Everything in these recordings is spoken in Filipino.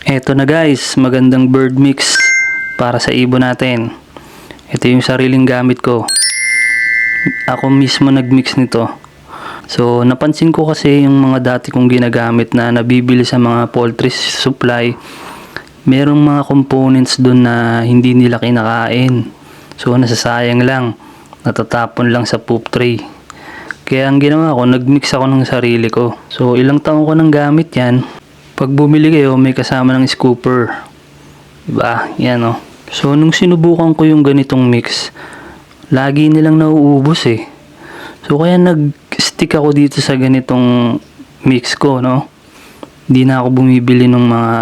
Eto na guys, magandang bird mix para sa ibon natin. Ito yung sariling gamit ko. Ako mismo nagmix nito. So napansin ko kasi yung mga dati kong ginagamit na nabibili sa mga poultry supply, merong mga components doon na hindi nila kinakain. So nasasayang lang, natatapon lang sa poop tray. Kaya ang ginawa ko, nagmix ako ng sarili ko. So ilang taon ko nang gamit yan. Pag bumili kayo, may kasama ng scooper. Diba? Yan o. So nung sinubukan ko yung ganitong mix, lagi nilang nauubos eh. So kaya nag-stick ako dito sa ganitong mix ko, no? Hindi na ako bumibili ng mga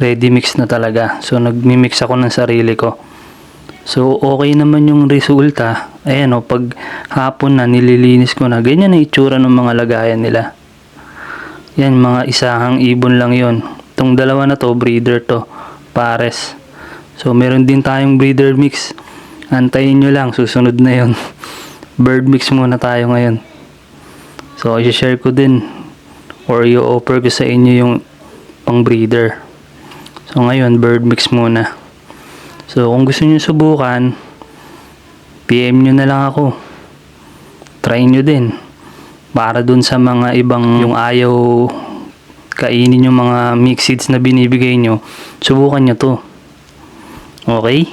ready mix na talaga. So nagmi-mix ako ng sarili ko. So okay naman yung resulta. Ayan o, pag hapon na nililinis ko na, ganyan na itsura ng mga lagayan nila. Yan, mga isahang ibon lang yon. Itong dalawa na to, breeder to, pares. So meron din tayong breeder mix. Antayin nyo lang, susunod na yon. Bird mix muna tayo ngayon. So i-share ko din or i-offer ko sa inyo yung pang breeder. So ngayon, bird mix muna. So kung gusto nyo subukan, PM nyo na lang ako. Try nyo din. Para dun sa mga ibang yung ayaw kainin yung mga mixed seeds na binibigay nyo, subukan nyo to. Okay?